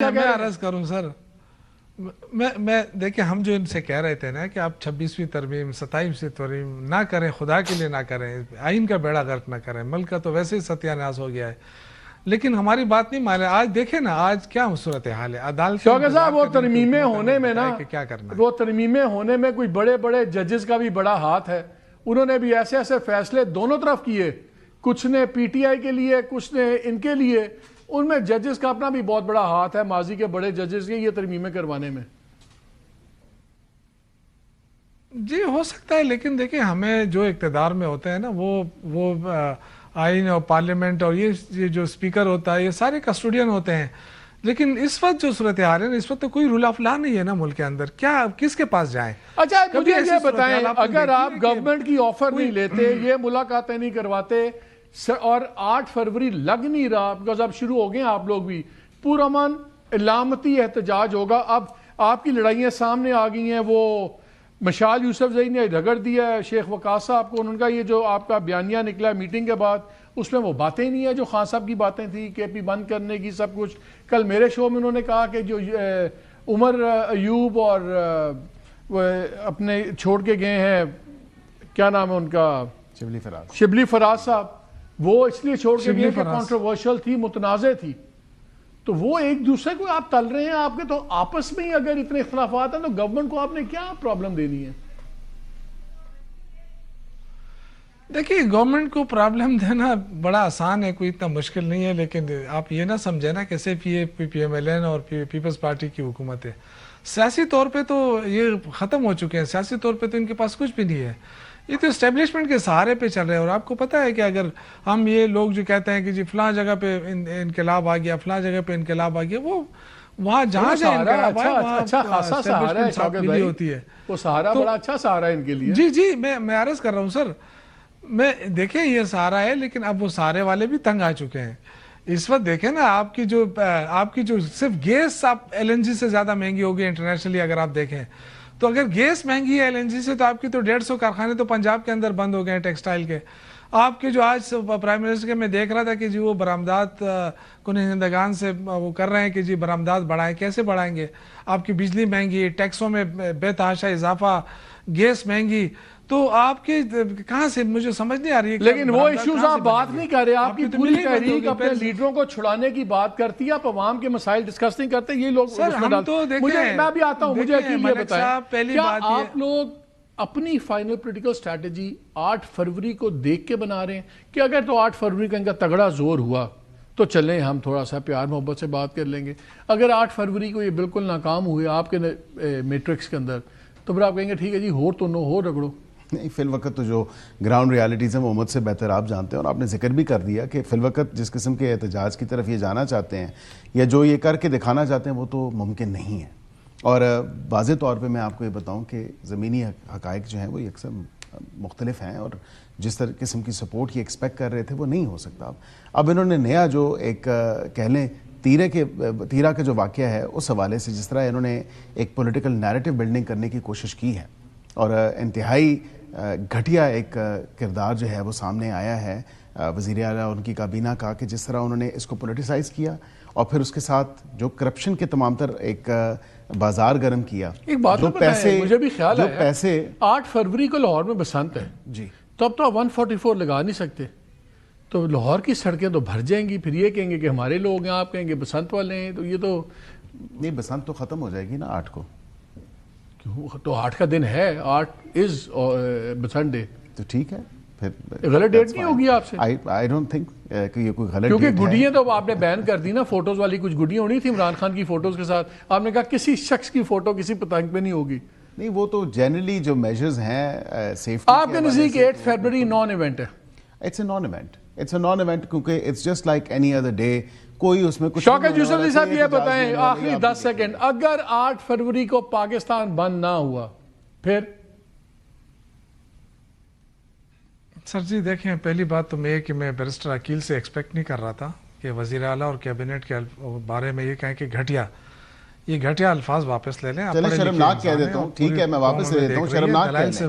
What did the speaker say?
میں عرض کروں سر، میں دیکھیں ہم جو ان سے کہہ رہے تھے نا کہ آپ 26ویں ترمیم 27ویں ترمیم نہ کریں، خدا کے لیے نہ کریں، آئین کا بیڑا غرق نہ کریں، ملک کا تو ویسے ہی ستیہ ناز ہو گیا ہے، لیکن ہماری بات نہیں مانے۔ آج دیکھیں نا آج کیا صورتحال ہے عدالت۔ شوکت صاحب وہ ترمیمیں ہونے میں نا، کیا کرنا ہے، وہ ترمیمیں ہونے میں کوئی بڑے بڑے ججز کا بھی بڑا ہاتھ ہے۔ انہوں نے بھی ایسے ایسے فیصلے دونوں طرف کیے، کچھ نے پی ٹی آئی کے لیے، کچھ نے ان کے لیے۔ ان میں ججز کا اپنا بھی بہت بڑا ہاتھ ہے، ماضی کے بڑے ججز کے یہ ترمیمیں کروانے میں۔ جی ہو سکتا ہے، لیکن دیکھیں ہمیں جو اقتدار میں ہوتے ہیں نا وہ آئین اور پارلیمنٹ اور یہ جو اسپیکر ہوتا ہے یہ سارے کسٹوڈین ہوتے ہیں، لیکن اس وقت جو صورتحال ہے نا اس وقت تو کوئی رول آف لا نہیں ہے نا ملک کے اندر، کیا کس کے پاس جائیں؟ اچھا مجھے یہ بتائیں، اگر آپ گورنمنٹ کی آفر نہیں لیتے، یہ ملاقاتیں نہیں کرواتے اور 8 فروری لگ نہیں رہا، بیکاز اب شروع ہو گئے ہیں آپ لوگ بھی، پرامن علامتی احتجاج ہوگا۔ اب آپ کی لڑائیاں سامنے آ گئی ہیں، وہ مشال یوسف زئی نے رگڑ دیا ہے شیخ وقاص صاحب کو، ان کا یہ جو آپ کا بیانیہ نکلا میٹنگ کے بعد اس میں وہ باتیں ہی نہیں ہیں جو خان صاحب کی باتیں تھیں، کے پی بند کرنے کی سب کچھ۔ کل میرے شو میں انہوں نے کہا کہ جو عمر ایوب اور اپنے چھوڑ کے گئے ہیں، کیا نام ہے ان کا، شبلی فراز صاحب، وہ اس لیے چھوڑ کے گئے کہ کنٹروورشل تھی، متنازع تھی، تو وہ ایک دوسرے کو آپ تل رہے ہیں۔ آپ کے تو آپس میں ہی اگر اتنے اختلافات ہیں تو گورنمنٹ کو آپ نے کیا پرابلم دینی ہے؟ دیکھیے گورنمنٹ کو پرابلم دینا بڑا آسان ہے، کوئی اتنا مشکل نہیں ہے، لیکن آپ یہ نہ سمجھیں نا کہ صرف یہ پی ایم ایل این اور پیپلز پارٹی کی حکومت ہے۔ سیاسی طور پہ تو یہ ختم ہو چکے ہیں، سیاسی طور پہ تو ان کے پاس کچھ بھی نہیں ہے، یہ تو اسٹیبلشمنٹ کے سہارے پہ چل رہے ہیں۔ اور آپ کو پتہ ہے کہ اگر ہم یہ لوگ جو کہتے ہیں کہ جی فلاں جگہ پہ انقلاب آ گیا، فلاں جگہ پہ انقلاب آ گیا، وہ وہاں جہاں اچھا خاصا سہارا ہے شوکت بھائی، ہوتی ہے، وہ سہارا بڑا اچھا سہارا ہے ان کے لیے۔ جی جی میں عرض کر رہا ہوں سر، میں دیکھیں یہ سارا ہے، لیکن اب وہ سارے والے بھی تنگ آ چکے ہیں اس وقت۔ دیکھیں نا آپ کی جو صرف گیس آپ ایل این جی سے زیادہ مہنگی ہوگی انٹرنیشنلی، اگر آپ دیکھیں تو اگر گیس مہنگی ہے ایل این جی سے، تو آپ کی تو 150 کارخانے تو پنجاب کے اندر بند ہو گئے ہیں ٹیکسٹائل کے۔ آپ کے جو آج پرائم منسٹر کے میں دیکھ رہا تھا کہ جی وہ برآمدات کنندگان سے وہ کر رہے ہیں کہ جی برآمدات بڑھائیں، کیسے بڑھائیں گے؟ آپ کی بجلی مہنگی، ٹیکسوں میں بے تحاشا اضافہ، گیس مہنگی، تو آپ کے کہاں سے مجھے سمجھ نہیں آ رہی ہے۔ لیکن وہ ایشوز آپ بات نہیں کر رہے، آپ کی پوری تحریک اپنے لیڈروں کو چھڑانے کی بات کرتی ہے، آپ عوام کے مسائل ڈسکس نہیں کرتے، یہ لوگ سر ہم تو دیکھیں، میں بھی آتا ہوں، مجھے یقین یہ بتائیں پہلی کیا بات آپ لوگ اپنی فائنل پولیٹیکل سٹریٹجی 8 فروری کو دیکھ کے بنا رہے ہیں کہ اگر تو 8 فروری کا ان کا تگڑا زور ہوا تو چلیں ہم تھوڑا سا پیار محبت سے بات کر لیں گے، اگر 8 فروری کو یہ بالکل ناکام ہوئے آپ کے میٹرکس کے اندر تو پھر آپ کہیں گے ٹھیک ہے جی ہو تو نو ہو رگڑو۔ نہیں، فی الوقت تو جو گراؤنڈ ریالٹیز ہیں وہ مجھ سے بہتر آپ جانتے ہیں، اور آپ نے ذکر بھی کر دیا کہ فی الوقت جس قسم کے احتجاج کی طرف یہ جانا چاہتے ہیں یا جو یہ کر کے دکھانا چاہتے ہیں وہ تو ممکن نہیں ہے۔ اور واضح طور پہ میں آپ کو یہ بتاؤں کہ زمینی حقائق جو ہیں وہ یکساں مختلف ہیں، اور جس طرح قسم کی سپورٹ یہ ایکسپیکٹ کر رہے تھے وہ نہیں ہو سکتا۔ اب انہوں نے نیا جو ایک کہہ لیں تیرہ کا جو واقعہ ہے اس حوالے سے جس طرح انہوں نے ایک پولیٹیکل نیریٹو بلڈنگ کرنے کی کوشش کی ہے، اور انتہائی گھٹیا ایک کردار جو ہے وہ سامنے آیا ہے وزیر اعلیٰ ان کی کابینہ کا، کہ جس طرح انہوں نے اس کو پولیٹیسائز کیا اور پھر اس کے ساتھ جو کرپشن کے تمام تر ایک بازار گرم کیا۔ ایک بات بتائیں، مجھے بھی خیال ہے پیسے 8 فروری کو لاہور میں بسنت ہے جی، تو اب تو 144 لگا نہیں سکتے، تو لاہور کی سڑکیں تو بھر جائیں گی، پھر یہ کہیں گے کہ ہمارے لوگ ہیں، آپ کہیں گے بسنت والے ہیں، تو یہ تو نہیں، بسنت تو ختم ہو جائے گی نا 8 کو، تو 8 کا دن ہے، 8 از بسنت ڈے، تو ٹھیک ہے، پھر غلط ڈیٹ نہیں ہوگی آپ سے؟ آئی ڈونٹ تھنک کہ یہ کوئی غلط ڈیٹ ہے، کیونکہ گڈیاں تو آپ نے بین کر دی نا، فوٹوز والی کچھ گڈیاں ہونی تھی عمران خان کی فوٹوز کے ساتھ، آپ نے کہا کسی شخص کی فوٹو کسی پتنگ پہ نہیں ہوگی۔ نہیں، وہ تو جنرلی جو میجرز ہیں سیفٹی آپ کے نزدیک 8 فروری نان ایونٹ ہے؟ اٹس اے نان ایونٹ کیونکہ it's just like any other day, کوئی اس میں کچھ۔ شوکت یوسف زئی صاحب یہ بتائیں آخری 10 سیکنڈ، اگر 8 فروری کو پاکستان بند نہ ہوا پھر؟ سر جی دیکھیں، پہلی بات تو میں بیرسٹر عقیل سے ایکسپیکٹ نہیں کر رہا تھا کہ وزیر اعلیٰ اور کیبنٹ کے بارے میں یہ کہیں کہ یہ گھٹیا الفاظ واپس لے لیں۔ چلیں شرمناک کہہ دیتا ہوں، ٹھیک ہے میں واپس لے لیتا ہوں، شرمناک کہہ لیں۔